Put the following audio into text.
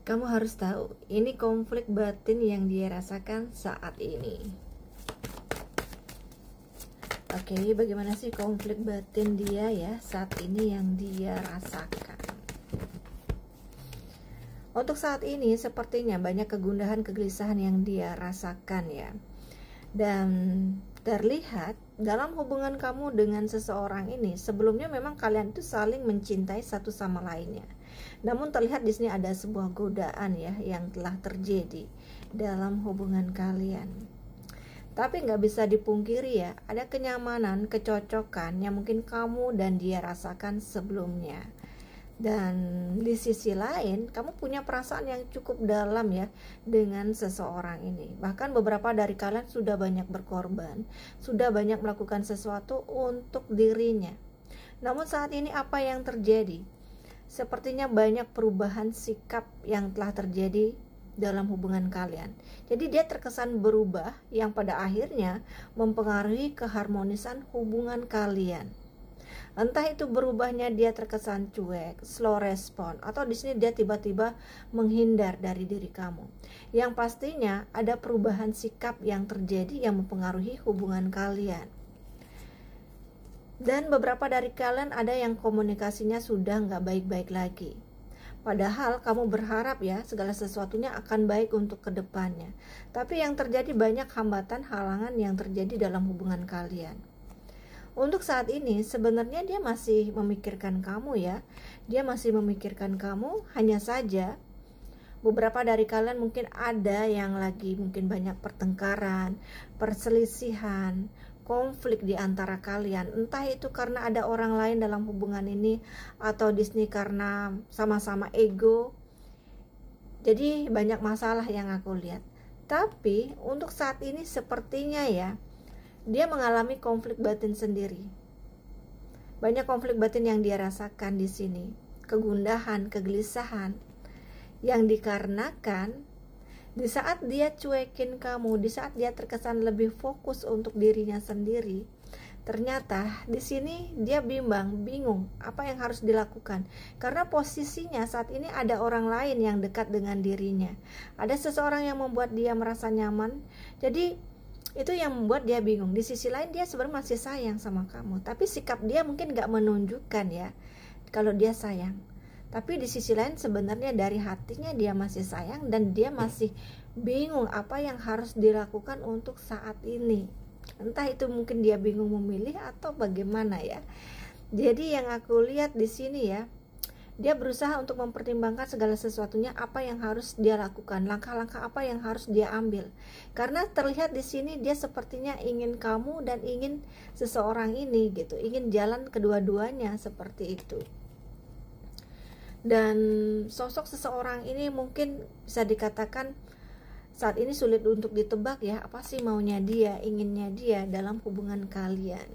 Kamu harus tahu, ini konflik batin yang dia rasakan saat ini. Oke, bagaimana sih konflik batin dia ya saat ini yang dia rasakan? Untuk saat ini sepertinya banyak kegundahan, kegelisahan yang dia rasakan ya. Dan terlihat dalam hubungan kamu dengan seseorang ini, sebelumnya memang kalian itu saling mencintai satu sama lainnya. Namun terlihat di sini ada sebuah godaan ya yang telah terjadi dalam hubungan kalian. Tapi nggak bisa dipungkiri ya, ada kenyamanan, kecocokan yang mungkin kamu dan dia rasakan sebelumnya. Dan di sisi lain, kamu punya perasaan yang cukup dalam ya dengan seseorang ini. Bahkan beberapa dari kalian sudah banyak berkorban, sudah banyak melakukan sesuatu untuk dirinya. Namun saat ini apa yang terjadi? Sepertinya banyak perubahan sikap yang telah terjadi dalam hubungan kalian. Jadi dia terkesan berubah yang pada akhirnya mempengaruhi keharmonisan hubungan kalian. Entah itu berubahnya dia terkesan cuek, slow respon, atau di sini dia tiba-tiba menghindar dari diri kamu. Yang pastinya ada perubahan sikap yang terjadi yang mempengaruhi hubungan kalian. Dan beberapa dari kalian ada yang komunikasinya sudah nggak baik-baik lagi. Padahal kamu berharap ya segala sesuatunya akan baik untuk kedepannya. Tapi yang terjadi banyak hambatan, halangan yang terjadi dalam hubungan kalian. Untuk saat ini sebenarnya dia masih memikirkan kamu ya. Dia masih memikirkan kamu, hanya saja beberapa dari kalian mungkin ada yang lagi mungkin banyak pertengkaran, perselisihan, konflik di antara kalian. Entah itu karena ada orang lain dalam hubungan ini atau di sini karena sama-sama ego. Jadi banyak masalah yang aku lihat. Tapi untuk saat ini sepertinya ya dia mengalami konflik batin sendiri. Banyak konflik batin yang dia rasakan di sini. Kegundahan, kegelisahan yang dikarenakan di saat dia cuekin kamu, di saat dia terkesan lebih fokus untuk dirinya sendiri, ternyata di sini dia bimbang, bingung apa yang harus dilakukan. Karena posisinya saat ini ada orang lain yang dekat dengan dirinya. Ada seseorang yang membuat dia merasa nyaman. Jadi itu yang membuat dia bingung. Di sisi lain dia sebenarnya masih sayang sama kamu, tapi sikap dia mungkin gak menunjukkan ya kalau dia sayang. Tapi di sisi lain sebenarnya dari hatinya dia masih sayang dan dia masih bingung apa yang harus dilakukan untuk saat ini. Entah itu mungkin dia bingung memilih atau bagaimana ya. Jadi yang aku lihat di sini ya, dia berusaha untuk mempertimbangkan segala sesuatunya, apa yang harus dia lakukan, langkah-langkah apa yang harus dia ambil. Karena terlihat di sini dia sepertinya ingin kamu dan ingin seseorang ini gitu, ingin jalan kedua-duanya seperti itu. Dan sosok seseorang ini mungkin bisa dikatakan saat ini sulit untuk ditebak ya, apa sih maunya dia, inginnya dia dalam hubungan kalian.